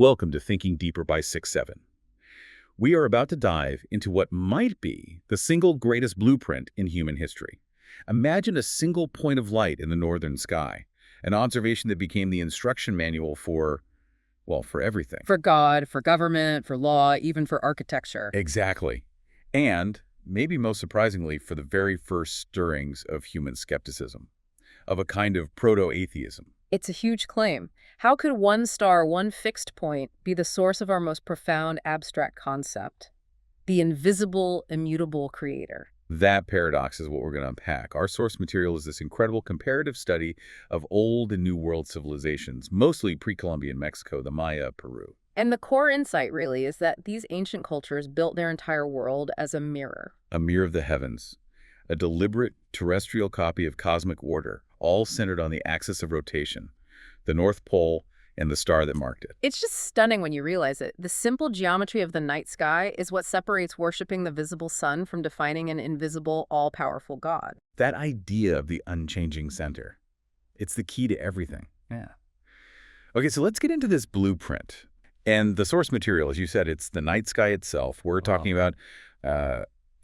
Welcome to Thinking Deeper by 6-7. We are about to dive into what might be the single greatest blueprint in human history. Imagine a single point of light in the northern sky, an observation that became the instruction manual for, well, for everything. For God, for government, for law, even for architecture. Exactly. And, maybe most surprisingly, for the very first stirrings of human skepticism, of a kind of proto-atheism. It's a huge claim. How could one star, one fixed point, be the source of our most profound abstract concept? The invisible, immutable creator. That paradox is what we're going to unpack. Our source material is this incredible comparative study of old and new world civilizations, mostly pre-Columbian Mexico, the Maya, Peru. And the core insight, really, is that these ancient cultures built their entire world as a mirror. A mirror of the heavens, a deliberate terrestrial copy of cosmic order, all centered on the axis of rotation, the North Pole and the star that marked it. It's just stunning when you realize it. The simple geometry of the night sky is what separates worshiping the visible sun from defining an invisible, all-powerful God. That idea of the unchanging center, it's the key to everything. Yeah. Okay, so let's get into this blueprint. And the source material, as you said, it's the night sky itself. We're talking about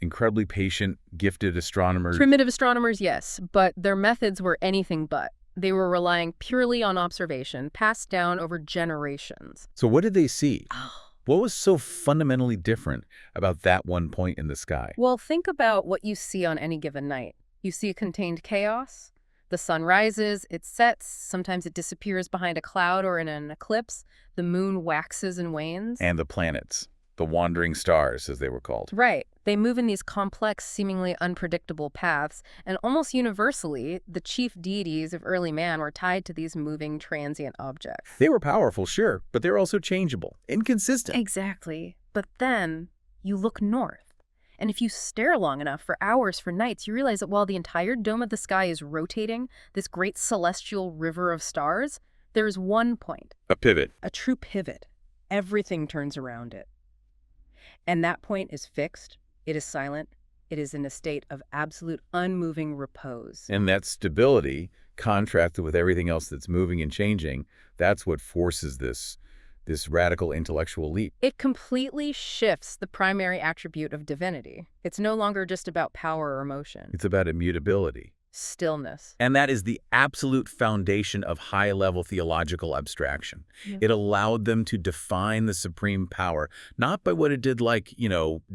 incredibly patient, gifted astronomers. Primitive astronomers, yes, but their methods were anything but. They were relying purely on observation, passed down over generations. So what did they see? What was so fundamentally different about that one point in the sky? Well, think about what you see on any given night. You see a contained chaos. The sun rises, it sets, sometimes it disappears behind a cloud or in an eclipse. The moon waxes and wanes. And the planets, the wandering stars, as they were called. Right. They move in these complex, seemingly unpredictable paths, and almost universally, the chief deities of early man were tied to these moving, transient objects. They were powerful, sure, but they were also changeable, inconsistent. Exactly. But then you look north, and if you stare long enough for hours, for nights, you realize that while the entire dome of the sky is rotating, this great celestial river of stars, there's one point. A pivot. A true pivot. Everything turns around it. And that point is fixed. It is silent. It is in a state of absolute unmoving repose. And that stability, contrasted with everything else that's moving and changing, that's what forces this radical intellectual leap. It completely shifts the primary attribute of divinity. It's no longer just about power or emotion. It's about immutability. Stillness. And that is the absolute foundation of high-level theological abstraction. Yeah. It allowed them to define the supreme power, not by what it did like,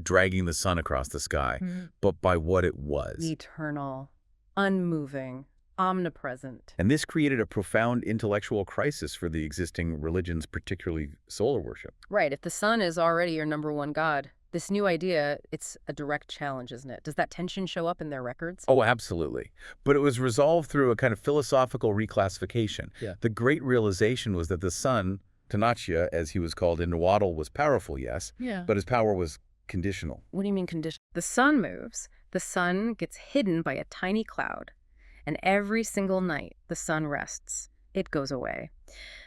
dragging the sun across the sky, but by what it was. Eternal, unmoving, omnipresent. And this created a profound intellectual crisis for the existing religions, particularly solar worship. Right. If the sun is already your number one god, this new idea, it's a direct challenge, isn't it? Does that tension show up in their records? Oh, absolutely. But it was resolved through a kind of philosophical reclassification. Yeah. The great realization was that the sun, Tanachia, as he was called in Nahuatl, was powerful, yes, but his power was conditional. What do you mean conditional? The sun moves. The sun gets hidden by a tiny cloud. And every single night, the sun rests. It goes away.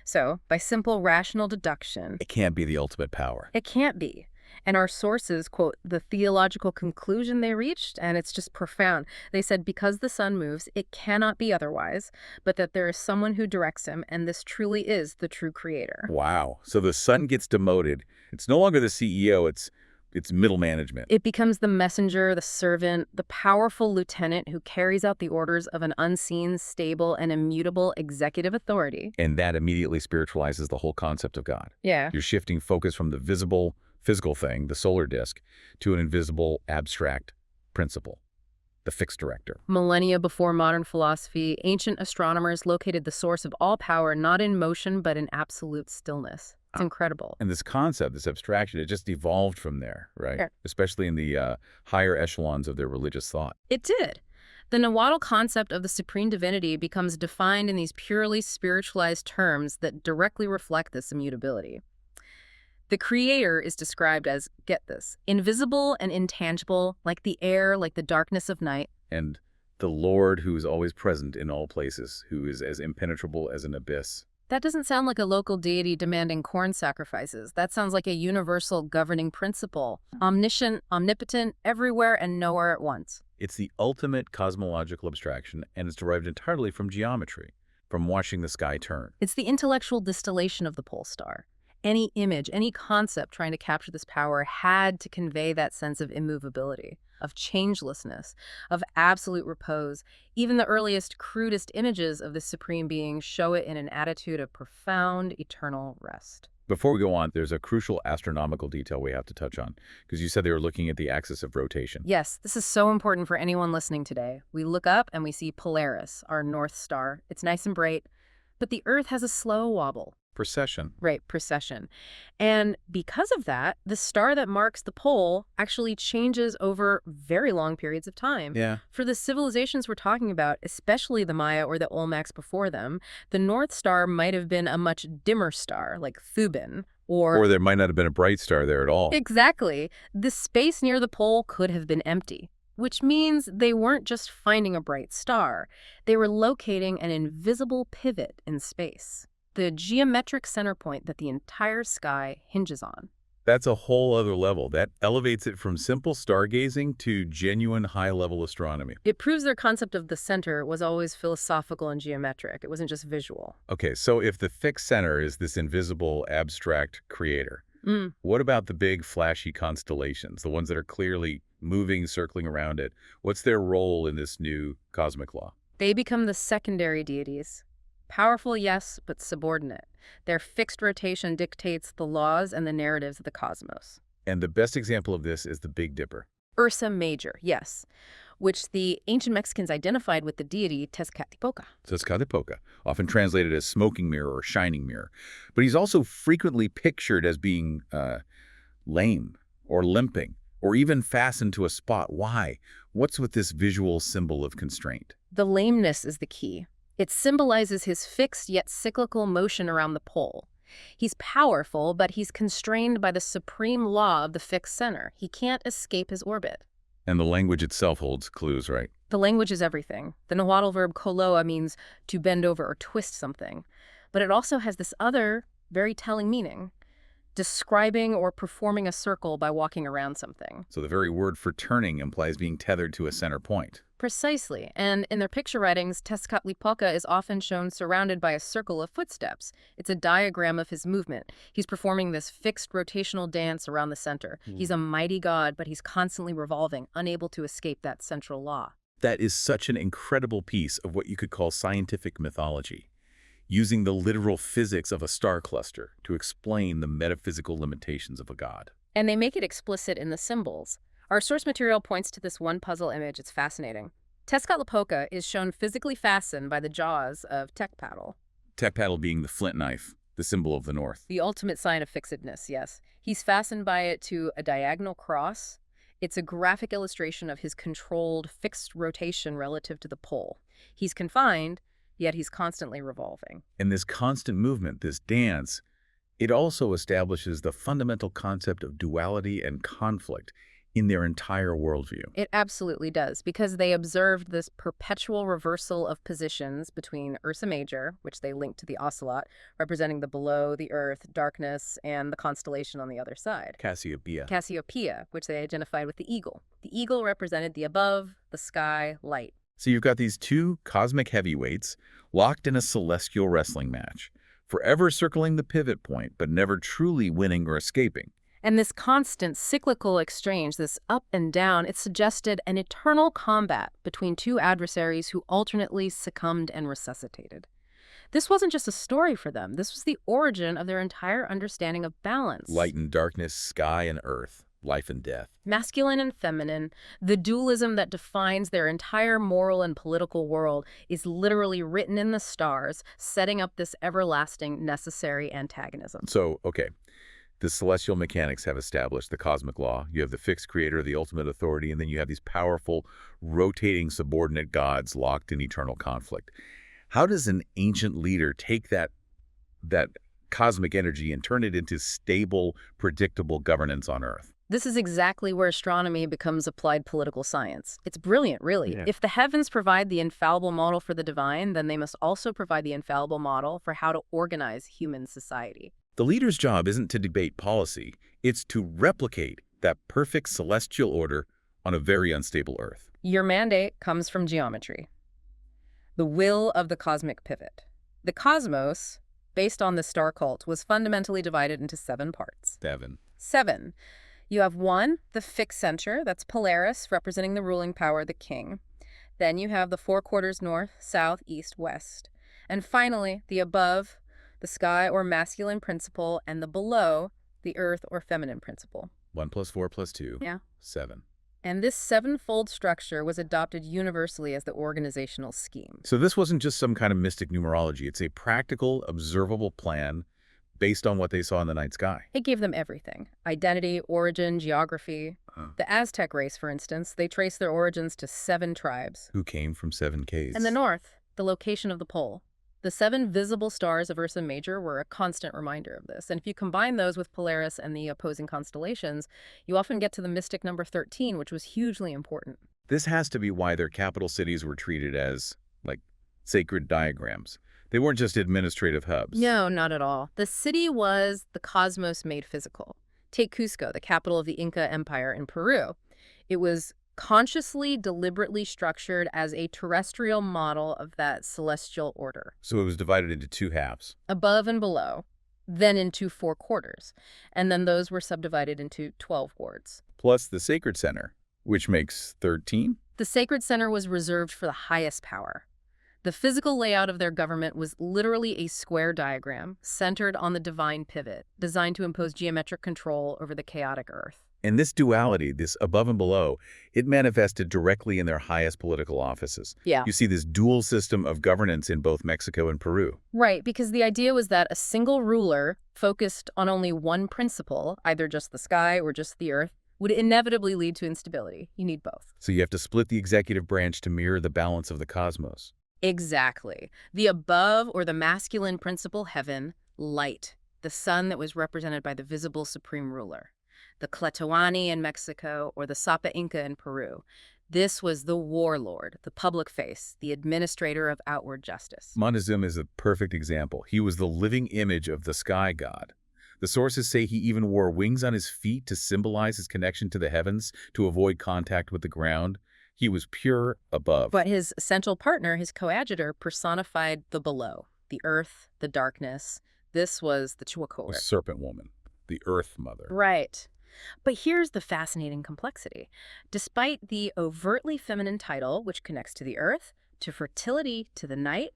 So, by simple rational deduction, It can't be the ultimate power. it can't be. And our sources quote the theological conclusion they reached, and it's just profound. They said, because the sun moves, it cannot be otherwise, but that there is someone who directs him, and this truly is the true creator. Wow. So the sun gets demoted. It's no longer the CEO, it's middle management. It becomes the messenger, the servant, the powerful lieutenant who carries out the orders of an unseen, stable, and immutable executive authority. And that immediately spiritualizes the whole concept of God. Yeah. You're shifting focus from the visible, physical thing, the solar disk, to an invisible, abstract principle, the fixed director. Millennia before modern philosophy, ancient astronomers located the source of all power not in motion but in absolute stillness. It's incredible. And this concept, this abstraction, it just evolved from there, right? Yeah. Especially in the higher echelons of their religious thought. It did. The Nahuatl concept of the supreme divinity becomes defined in these purely spiritualized terms that directly reflect this immutability. The creator is described as, get this, invisible and intangible, like the air, like the darkness of night. And the Lord who is always present in all places, who is as impenetrable as an abyss. That doesn't sound like a local deity demanding corn sacrifices. That sounds like a universal governing principle. Omniscient, omnipotent, everywhere and nowhere at once. It's the ultimate cosmological abstraction, and it's derived entirely from geometry, from watching the sky turn. It's the intellectual distillation of the pole star. Any image, any concept trying to capture this power had to convey that sense of immovability, of changelessness, of absolute repose. Even the earliest, crudest images of the supreme being show it in an attitude of profound, eternal rest. Before we go on, there's a crucial astronomical detail we have to touch on, because you said they were looking at the axis of rotation. Yes, this is so important for anyone listening today. We look up and we see Polaris, our North Star. It's nice and bright, but the Earth has a slow wobble. Precession. Right, precession. And because of that, the star that marks the pole actually changes over very long periods of time. Yeah. For the civilizations we're talking about, especially the Maya or the Olmecs before them, the North Star might have been a much dimmer star, like Thuban, Or there might not have been a bright star there at all. Exactly. The space near the pole could have been empty, which means they weren't just finding a bright star. They were locating an invisible pivot in space, the geometric center point that the entire sky hinges on. That's a whole other level. That elevates it from simple stargazing to genuine high-level astronomy. It proves their concept of the center was always philosophical and geometric. It wasn't just visual. Okay, so if the fixed center is this invisible, abstract creator, what about the big, flashy constellations, the ones that are clearly moving, circling around it? What's their role in this new cosmic law? They become the secondary deities. Powerful, yes, but subordinate. Their fixed rotation dictates the laws and the narratives of the cosmos. And the best example of this is the Big Dipper. Ursa Major, yes, which the ancient Mexicans identified with the deity Tezcatlipoca. Tezcatlipoca, often translated as smoking mirror or shining mirror. But he's also frequently pictured as being lame or limping or even fastened to a spot. Why? What's with this visual symbol of constraint? The lameness is the key. It symbolizes his fixed yet cyclical motion around the pole. He's powerful, but he's constrained by the supreme law of the fixed center. He can't escape his orbit. And the language itself holds clues, right? The language is everything. The Nahuatl verb koloa means to bend over or twist something. But it also has this other, very telling meaning, describing or performing a circle by walking around something. So the very word for turning implies being tethered to a center point. Precisely. And in their picture writings, Tezcatlipoca is often shown surrounded by a circle of footsteps. It's a diagram of his movement. He's performing this fixed rotational dance around the center. He's a mighty god, but he's constantly revolving, unable to escape that central law. That is such an incredible piece of what you could call scientific mythology, using the literal physics of a star cluster to explain the metaphysical limitations of a god. And they make it explicit in the symbols. Our source material points to this one puzzle image. It's fascinating. Tezcatlipoca is shown physically fastened by the jaws of Tecpatl. Tecpatl being the flint knife, the symbol of the north. The ultimate sign of fixedness, yes. He's fastened by it to a diagonal cross. It's a graphic illustration of his controlled, fixed rotation relative to the pole. He's confined, yet he's constantly revolving. And this constant movement, this dance, it also establishes the fundamental concept of duality and conflict in their entire worldview. It absolutely does, because they observed this perpetual reversal of positions between Ursa Major, which they linked to the ocelot, representing the below, the earth, darkness, and the constellation on the other side. Cassiopeia. Cassiopeia, which they identified with the eagle. The eagle represented the above, the sky, light. So you've got these two cosmic heavyweights locked in a celestial wrestling match, forever circling the pivot point, but never truly winning or escaping. And this constant cyclical exchange, this up and down, it suggested an eternal combat between two adversaries who alternately succumbed and resuscitated. This wasn't just a story for them. This was the origin of their entire understanding of balance. Light and darkness, sky and earth, life and death. Masculine and feminine, the dualism that defines their entire moral and political world is literally written in the stars, setting up this everlasting, necessary antagonism. So, okay. The celestial mechanics have established the cosmic law. You have the fixed creator, the ultimate authority, and then you have these powerful, rotating subordinate gods locked in eternal conflict. How does an ancient leader take that cosmic energy and turn it into stable, predictable governance on Earth? This is exactly where astronomy becomes applied political science. It's brilliant, really. Yeah. If the heavens provide the infallible model for the divine, then they must also provide the infallible model for how to organize human society. The leader's job isn't to debate policy, it's to replicate that perfect celestial order on a very unstable Earth. Your mandate comes from geometry, the will of the cosmic pivot. The cosmos, based on the star cult, was fundamentally divided into 7 parts. 7. 7. You have 1, the fixed center, that's Polaris, representing the ruling power, the king. Then you have the 4 quarters north, south, east, west. And finally, the above, the sky or masculine principle, and the below, the earth or feminine principle. 1 plus 4 plus 2. Yeah. 7. And this 7-fold structure was adopted universally as the organizational scheme. So this wasn't just some kind of mystic numerology. It's a practical, observable plan based on what they saw in the night sky. It gave them everything: identity, origin, geography. Huh. The Aztec race, for instance, they trace their origins to 7 tribes. Who came from 7 caves. And the north, the location of the pole. The 7 visible stars of Ursa Major were a constant reminder of this. And if you combine those with Polaris and the opposing constellations, you often get to the mystic number 13, which was hugely important. This has to be why their capital cities were treated as, like, sacred diagrams. They weren't just administrative hubs. No, not at all. The city was the cosmos made physical. Take Cusco, the capital of the Inca Empire in Peru. It was consciously, deliberately structured as a terrestrial model of that celestial order. So it was divided into 2 halves. Above and below, then into 4 quarters. And then those were subdivided into 12 wards. Plus the sacred center, which makes 13? The sacred center was reserved for the highest power. The physical layout of their government was literally a square diagram centered on the divine pivot, designed to impose geometric control over the chaotic earth. And this duality, this above and below, it manifested directly in their highest political offices. Yeah. You see this dual system of governance in both Mexico and Peru. Right, because the idea was that a single ruler focused on only one principle, either just the sky or just the earth, would inevitably lead to instability. You need both. So you have to split the executive branch to mirror the balance of the cosmos. Exactly. The above, or the masculine principle, heaven, light, the sun that was represented by the visible supreme ruler. The Tlatoani in Mexico, or the Sapa Inca in Peru. This was the warlord, the public face, the administrator of outward justice. Montezuma is a perfect example. He was the living image of the sky god. The sources say he even wore wings on his feet to symbolize his connection to the heavens, to avoid contact with the ground. He was pure above. But his essential partner, his coadjutor, personified the below, the earth, the darkness. This was the The Chuacoa. serpent woman, the earth mother. Right. But here's the fascinating complexity. Despite the overtly feminine title, which connects to the earth, to fertility, to the night,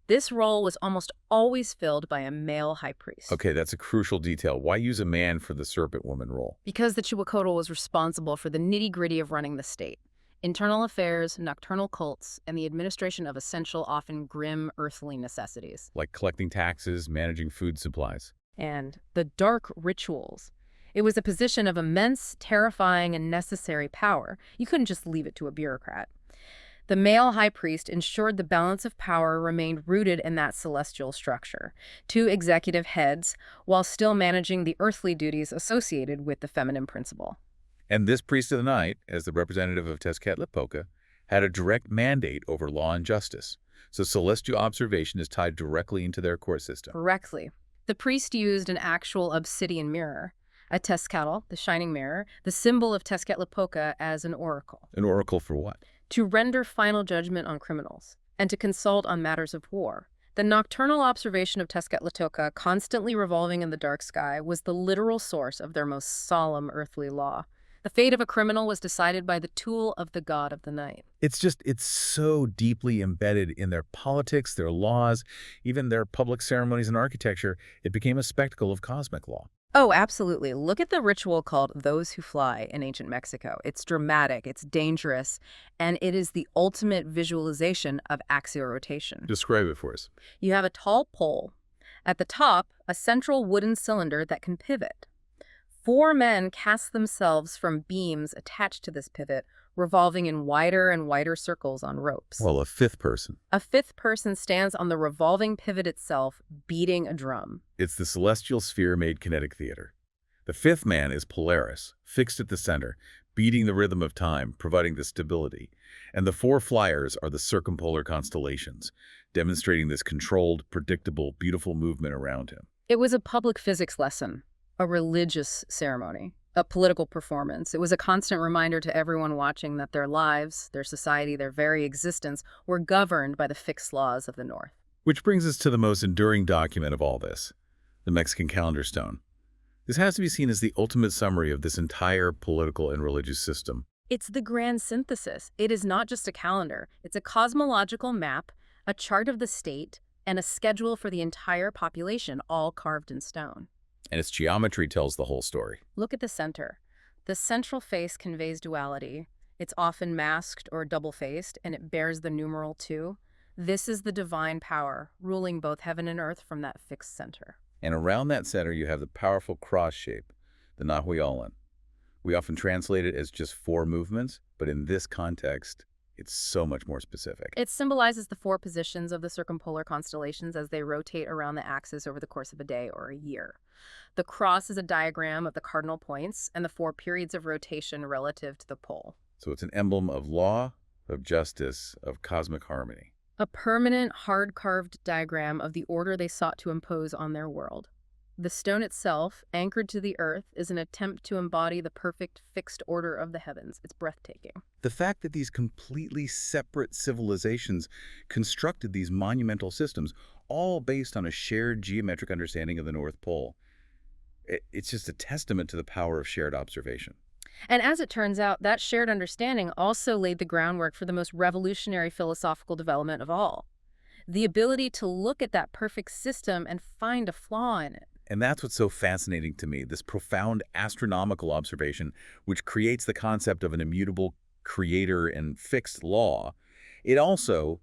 this role was almost always filled by a male high priest. Okay, that's a crucial detail. Why use a man for the serpent woman role? Because the Chuacoa was responsible for the nitty-gritty of running the state. Internal affairs, nocturnal cults, and the administration of essential, often grim, earthly necessities. Like collecting taxes, managing food supplies. And the dark rituals. It was a position of immense, terrifying, and necessary power. You couldn't just leave it to a bureaucrat. The male high priest ensured the balance of power remained rooted in that celestial structure, 2 executive heads, while still managing the earthly duties associated with the feminine principle. And this priest of the night, as the representative of Tezcatlipoca, had a direct mandate over law and justice. So celestial observation is tied directly into their core system. Correctly. The priest used an actual obsidian mirror, a Tezcatl, the shining mirror, the symbol of Tezcatlipoca, as an oracle, An oracle for what? to render final judgment on criminals, and to consult on matters of war. The nocturnal observation of Tezcatlipoca, constantly revolving in the dark sky, was the literal source of their most solemn earthly law. The fate of a criminal was decided by the tool of the god of the night. It's so deeply embedded in their politics, their laws, even their public ceremonies and architecture, it became a spectacle of cosmic law. Oh, absolutely. Look at the ritual called Those Who Fly in ancient Mexico. It's dramatic, it's dangerous, and it is the ultimate visualization of axial rotation. Describe it for us. You have a tall pole. At the top, a central wooden cylinder that can pivot. 4 men cast themselves from beams attached to this pivot, revolving in wider and wider circles on ropes. Well, a 5th person. A 5th person stands on the revolving pivot itself, beating a drum. It's the celestial sphere-made kinetic theater. The 5th man is Polaris, fixed at the center, beating the rhythm of time, providing the stability. And the 4 flyers are the circumpolar constellations, demonstrating this controlled, predictable, beautiful movement around him. It was a public physics lesson, a religious ceremony, a political performance. It was a constant reminder to everyone watching that their lives, their society, their very existence were governed by the fixed laws of the North. Which brings us to the most enduring document of all this, the Mexican calendar stone. This has to be seen as the ultimate summary of this entire political and religious system. It's the grand synthesis. It is not just a calendar. It's a cosmological map, a chart of the state, and a schedule for the entire population, all carved in stone. And its geometry tells the whole story. Look at the center. The central face conveys duality. It's often masked or double-faced, and it bears the numeral 2. This is the divine power, ruling both heaven and earth from that fixed center. And around that center, you have the powerful cross shape, the Nahuyolan. We often translate it as just 4 movements, but in this context, it's so much more specific. It symbolizes the 4 positions of the circumpolar constellations as they rotate around the axis over the course of a day or a year. The cross is a diagram of the cardinal points and the 4 periods of rotation relative to the pole. So it's an emblem of law, of justice, of cosmic harmony. A permanent, hard-carved diagram of the order they sought to impose on their world. The stone itself, anchored to the earth, is an attempt to embody the perfect, fixed order of the heavens. It's breathtaking. The fact that these completely separate civilizations constructed these monumental systems, all based on a shared geometric understanding of the North Pole, it's just a testament to the power of shared observation. And as it turns out, that shared understanding also laid the groundwork for the most revolutionary philosophical development of all. The ability to look at that perfect system and find a flaw in it. And that's what's so fascinating to me, this profound astronomical observation, which creates the concept of an immutable creator and fixed law. It also,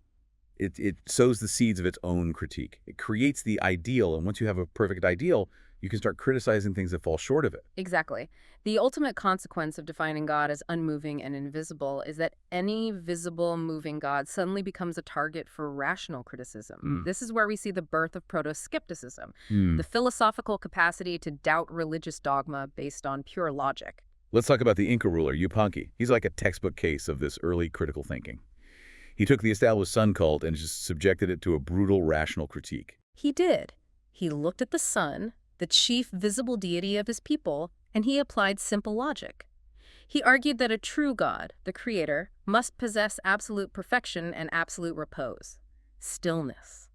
it sows the seeds of its own critique. It creates the ideal, and once you have a perfect ideal, you can start criticizing things that fall short of it. Exactly. The ultimate consequence of defining God as unmoving and invisible is that any visible, moving God suddenly becomes a target for rational criticism. This is where we see the birth of proto-skepticism, the philosophical capacity to doubt religious dogma based on pure logic. Let's talk about the Inca ruler, Yupanqui. He's like a textbook case of this early critical thinking. He took the established sun cult and just subjected it to a brutal rational critique. He did. He looked at the sun, the chief visible deity of his people, and he applied simple logic. He argued that a true God, the creator, must possess absolute perfection and absolute repose, stillness.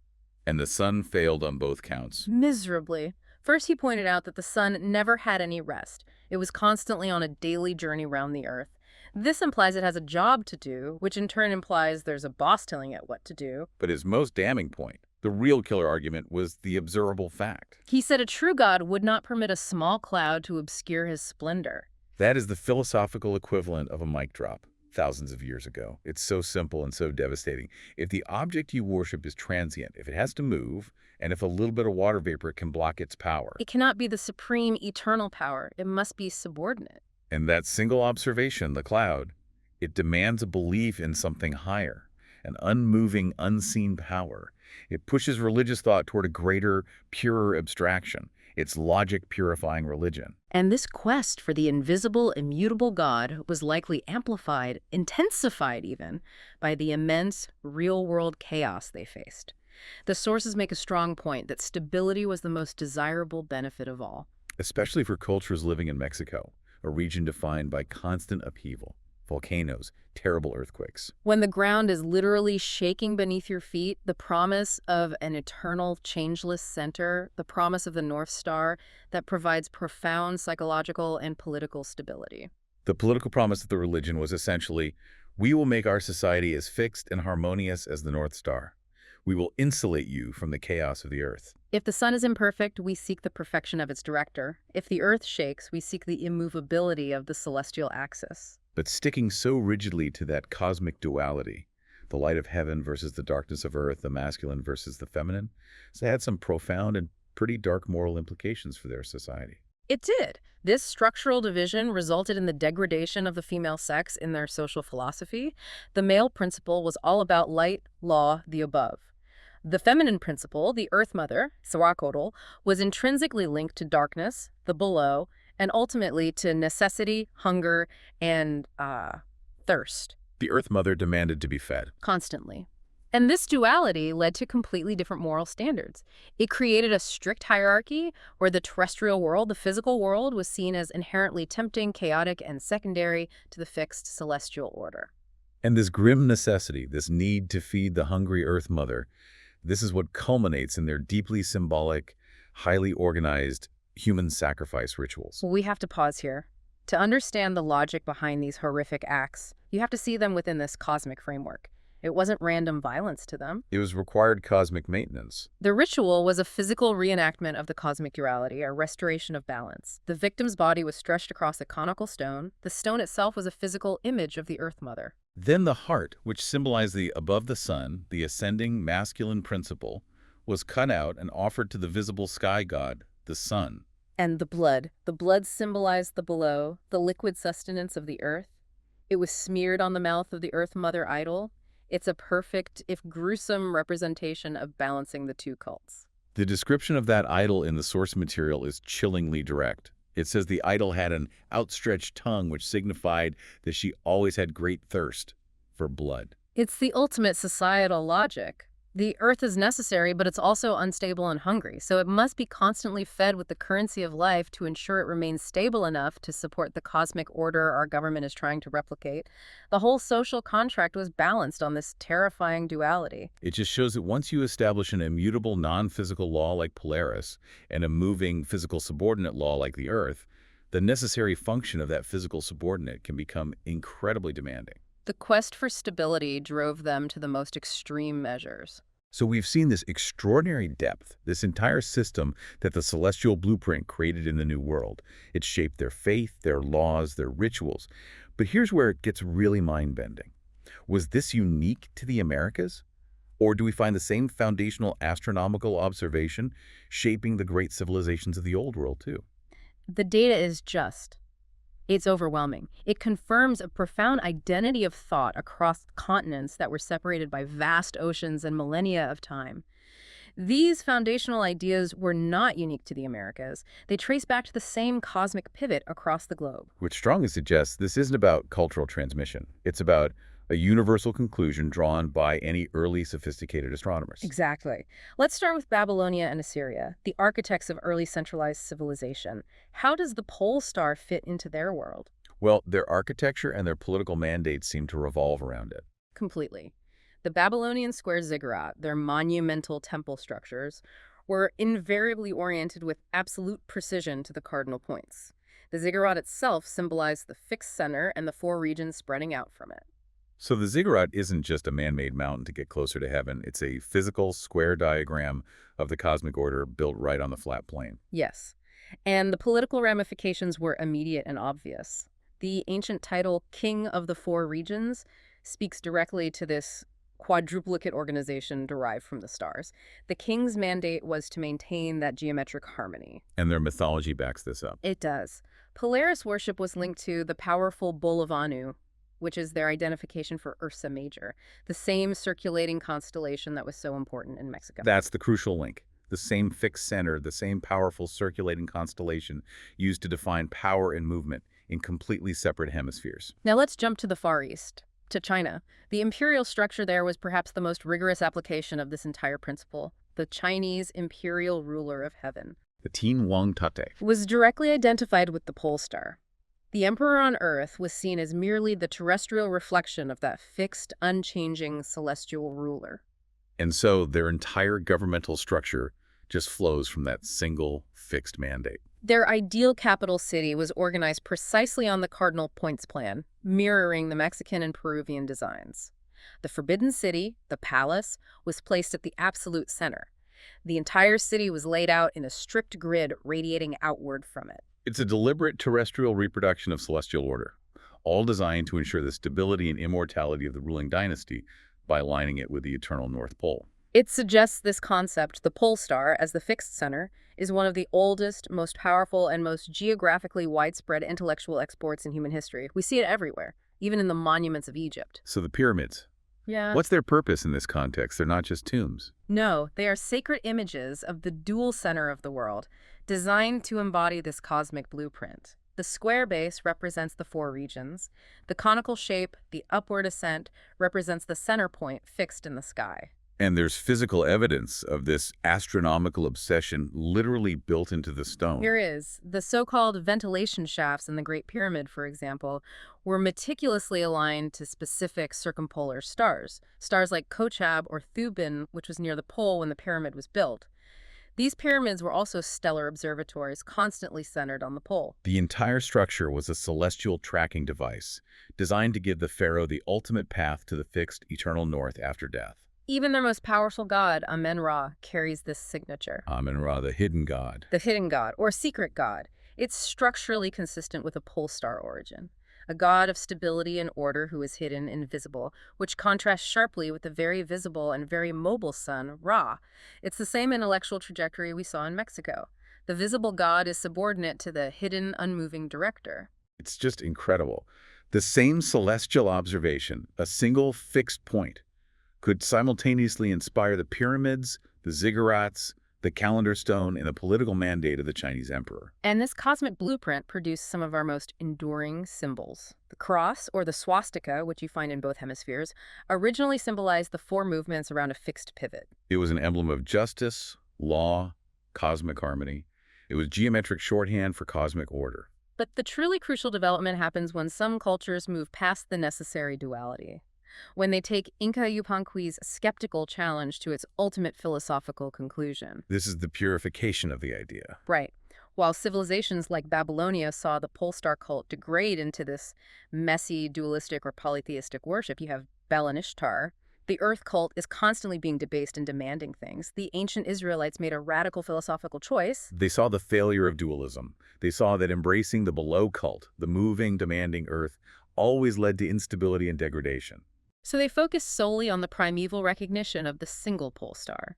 And the sun failed on both counts. Miserably. First, he pointed out that the sun never had any rest. It was constantly on a daily journey around the earth. This implies it has a job to do, which in turn implies there's a boss telling it what to do. But his most damning point, the real killer argument, was the observable fact. He said a true God would not permit a small cloud to obscure his splendor. That is the philosophical equivalent of a mic drop thousands of years ago. It's so simple and so devastating. If the object you worship is transient, if it has to move, and if a little bit of water vapor can block its power, it cannot be the supreme eternal power. It must be subordinate. And that single observation, the cloud, it demands a belief in something higher, an unmoving, unseen power. It pushes religious thought toward a greater, purer abstraction. It's logic-purifying religion. And this quest for the invisible, immutable God was likely amplified, intensified even, by the immense, real-world chaos they faced. The sources make a strong point that stability was the most desirable benefit of all. Especially for cultures living in Mexico, a region defined by constant upheaval, volcanoes, terrible earthquakes. When the ground is literally shaking beneath your feet, the promise of an eternal, changeless center, the promise of the North Star that provides profound psychological and political stability. The political promise of the religion was essentially, we will make our society as fixed and harmonious as the North Star. We will insulate you from the chaos of the earth. If the sun is imperfect, we seek the perfection of its director. If the earth shakes, we seek the immovability of the celestial axis. But sticking so rigidly to that cosmic duality, the light of heaven versus the darkness of earth, the masculine versus the feminine, so it had some profound and pretty dark moral implications for their society. It did. This structural division resulted in the degradation of the female sex in their social philosophy. The male principle was all about light, law, the above. The feminine principle, the Earth Mother, Sawakotl, was intrinsically linked to darkness, the below, and ultimately to necessity, hunger, and thirst. The Earth Mother demanded to be fed. Constantly. And this duality led to completely different moral standards. It created a strict hierarchy where the terrestrial world, the physical world, was seen as inherently tempting, chaotic, and secondary to the fixed celestial order. And this grim necessity, this need to feed the hungry Earth Mother, This is what culminates in their deeply symbolic, highly organized human sacrifice rituals. Well, we have to pause here. To understand the logic behind these horrific acts, you have to see them within this cosmic framework. It wasn't random violence to them. It was required cosmic maintenance. The ritual was a physical reenactment of the cosmic duality, a restoration of balance. The victim's body was stretched across a conical stone. The stone itself was a physical image of the Earth Mother. Then the heart, which symbolized the above the sun, the ascending masculine principle, was cut out and offered to the visible sky god, the sun. And the blood. The blood symbolized the below, the liquid sustenance of the earth. It was smeared on the mouth of the Earth Mother idol. It's a perfect, if gruesome, representation of balancing the two cults. The description of that idol in the source material is chillingly direct. It says the idol had an outstretched tongue which signified that she always had great thirst for blood. It's the ultimate societal logic. The earth is necessary, but it's also unstable and hungry, so it must be constantly fed with the currency of life to ensure it remains stable enough to support the cosmic order our government is trying to replicate. The whole social contract was balanced on this terrifying duality. It just shows that once you establish an immutable non-physical law like Polaris and a moving physical subordinate law like the Earth, the necessary function of that physical subordinate can become incredibly demanding. The quest for stability drove them to the most extreme measures. So we've seen this extraordinary depth, this entire system that the celestial blueprint created in the New World. It shaped their faith, their laws, their rituals. But here's where it gets really mind-bending. Was this unique to the Americas? Or do we find the same foundational astronomical observation shaping the great civilizations of the Old World too? The data is It's overwhelming. It confirms a profound identity of thought across continents that were separated by vast oceans and millennia of time. These foundational ideas were not unique to the Americas. They trace back to the same cosmic pivot across the globe. Which strongly suggests this isn't about cultural transmission. It's about a universal conclusion drawn by any early sophisticated astronomers. Exactly. Let's start with Babylonia and Assyria, the architects of early centralized civilization. How does the pole star fit into their world? Well, their architecture and their political mandates seem to revolve around it. Completely. The Babylonian square ziggurat, their monumental temple structures, were invariably oriented with absolute precision to the cardinal points. The ziggurat itself symbolized the fixed center and the four regions spreading out from it. So the ziggurat isn't just a man-made mountain to get closer to heaven. It's a physical square diagram of the cosmic order built right on the flat plane. Yes. And the political ramifications were immediate and obvious. The ancient title, King of the Four Regions, speaks directly to this quadruplicate organization derived from the stars. The king's mandate was to maintain that geometric harmony. And their mythology backs this up. It does. Polaris worship was linked to the powerful Bull of Anu, which is their identification for Ursa Major, the same circulating constellation that was so important in Mexico. That's the crucial link. The same fixed center, the same powerful circulating constellation used to define power and movement in completely separate hemispheres. Now let's jump to the Far East, to China. The imperial structure there was perhaps the most rigorous application of this entire principle. The Chinese imperial ruler of heaven The Tin Wang Tate. was directly identified with the pole star. The emperor on Earth was seen as merely the terrestrial reflection of that fixed, unchanging celestial ruler. And so their entire governmental structure just flows from that single fixed mandate. Their ideal capital city was organized precisely on the cardinal points plan, mirroring the Mexican and Peruvian designs. The Forbidden City, the palace, was placed at the absolute center. The entire city was laid out in a strict grid radiating outward from it. It's a deliberate terrestrial reproduction of celestial order, all designed to ensure the stability and immortality of the ruling dynasty by aligning it with the eternal North Pole. It suggests this concept, the pole star, as the fixed center, is one of the oldest, most powerful, and most geographically widespread intellectual exports in human history. We see it everywhere, even in the monuments of Egypt. So the pyramids, Yeah. what's their purpose in this context? They're not just tombs. No, they are sacred images of the dual center of the world, designed to embody this cosmic blueprint. The square base represents the four regions. The conical shape, the upward ascent, represents the center point fixed in the sky. And there's physical evidence of this astronomical obsession literally built into the stone. Here is the so-called ventilation shafts in the Great Pyramid, for example, were meticulously aligned to specific circumpolar stars. Stars like Kochab or Thuban, which was near the pole when the pyramid was built. These pyramids were also stellar observatories, constantly centered on the pole. The entire structure was a celestial tracking device designed to give the pharaoh the ultimate path to the fixed eternal north after death. Even their most powerful god, Amen-Ra, carries this signature. Amen-Ra, the hidden god. The hidden god, or secret god. It's structurally consistent with a pole star origin. A god of stability and order who is hidden, invisible, which contrasts sharply with the very visible and very mobile sun, Ra. It's the same intellectual trajectory we saw in Mexico. The visible god is subordinate to the hidden, unmoving director. It's just incredible. The same celestial observation, a single fixed point, could simultaneously inspire the pyramids, the ziggurats, the calendar stone, and the political mandate of the Chinese emperor. And this cosmic blueprint produced some of our most enduring symbols. The cross, or the swastika, which you find in both hemispheres, originally symbolized the four movements around a fixed pivot. It was an emblem of justice, law, cosmic harmony. It was geometric shorthand for cosmic order. But the truly crucial development happens when some cultures move past the necessary duality. When they take Inca Yupanqui's skeptical challenge to its ultimate philosophical conclusion. This is the purification of the idea. Right. While civilizations like Babylonia saw the pole star cult degrade into this messy, dualistic, or polytheistic worship, you have Bel and Ishtar. The earth cult is constantly being debased and demanding things. The ancient Israelites made a radical philosophical choice. They saw the failure of dualism. They saw that embracing the below cult, the moving, demanding earth, always led to instability and degradation. So they focused solely on the primeval recognition of the single pole star.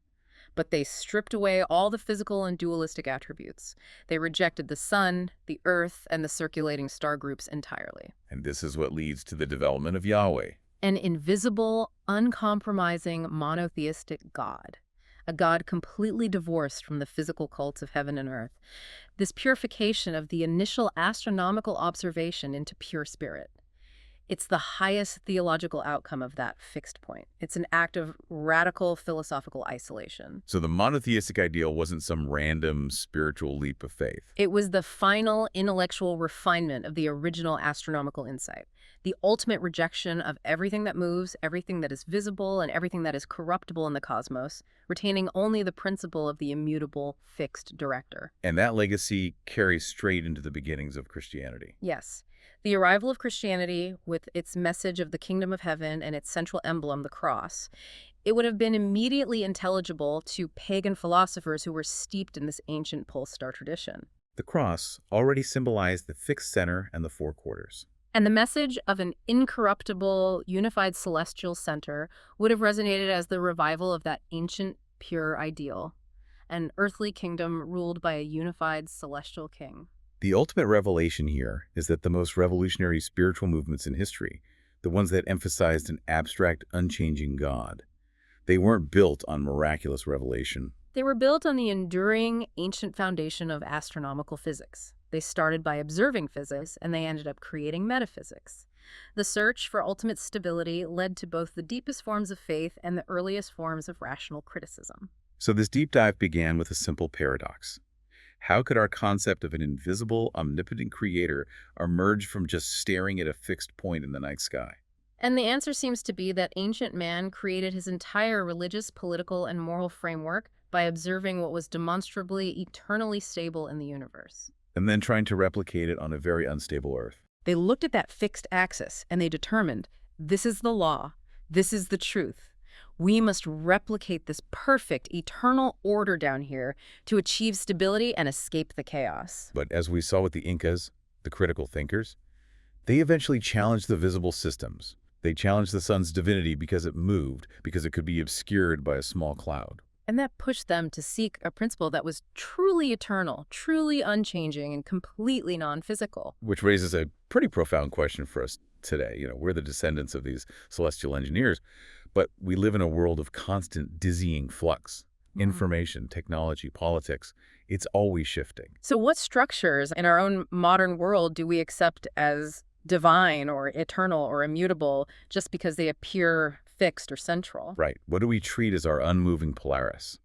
But they stripped away all the physical and dualistic attributes. They rejected the sun, the earth, and the circulating star groups entirely. And this is what leads to the development of Yahweh. An invisible, uncompromising, monotheistic God. A God completely divorced from the physical cults of heaven and earth. This purification of the initial astronomical observation into pure spirit. It's the highest theological outcome of that fixed point. It's an act of radical philosophical isolation. So the monotheistic ideal wasn't some random spiritual leap of faith. It was the final intellectual refinement of the original astronomical insight. The ultimate rejection of everything that moves, everything that is visible, and everything that is corruptible in the cosmos, retaining only the principle of the immutable, fixed director. And that legacy carries straight into the beginnings of Christianity. Yes. The arrival of Christianity, with its message of the kingdom of heaven and its central emblem, the cross, it would have been immediately intelligible to pagan philosophers who were steeped in this ancient pole star tradition. The cross already symbolized the fixed center and the four quarters. And the message of an incorruptible, unified celestial center would have resonated as the revival of that ancient, pure ideal, an earthly kingdom ruled by a unified celestial king. The ultimate revelation here is that the most revolutionary spiritual movements in history, the ones that emphasized an abstract, unchanging God, they weren't built on miraculous revelation. They were built on the enduring, ancient foundation of astronomical physics. They started by observing physics, and they ended up creating metaphysics. The search for ultimate stability led to both the deepest forms of faith and the earliest forms of rational criticism. So this deep dive began with a simple paradox. How could our concept of an invisible, omnipotent creator emerge from just staring at a fixed point in the night sky? And the answer seems to be that ancient man created his entire religious, political, and moral framework by observing what was demonstrably eternally stable in the universe. And then trying to replicate it on a very unstable Earth. They looked at that fixed axis and they determined, this is the law, this is the truth. We must replicate this perfect, eternal order down here to achieve stability and escape the chaos. But as we saw with the Incas, the critical thinkers, they eventually challenged the visible systems. They challenged the sun's divinity because it moved, because it could be obscured by a small cloud. And that pushed them to seek a principle that was truly eternal, truly unchanging, and completely non-physical. Which raises a pretty profound question for us today. You know, we're the descendants of these celestial engineers, but we live in a world of constant dizzying flux. Information, technology, politics, it's always shifting. So what structures in our own modern world do we accept as divine or eternal or immutable just because they appear fixed or central. Right. What do we treat as our unmoving Polaris?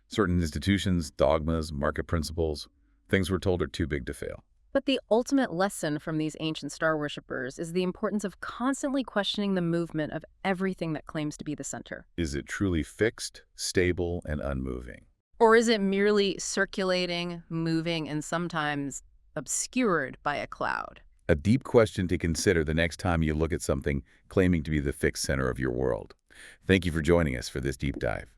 Certain institutions, dogmas, market principles, things we're told are too big to fail. But the ultimate lesson from these ancient star worshippers is the importance of constantly questioning the movement of everything that claims to be the center. Is it truly fixed, stable, and unmoving? Or is it merely circulating, moving, and sometimes obscured by a cloud? A deep question to consider the next time you look at something claiming to be the fixed center of your world. Thank you for joining us for this deep dive.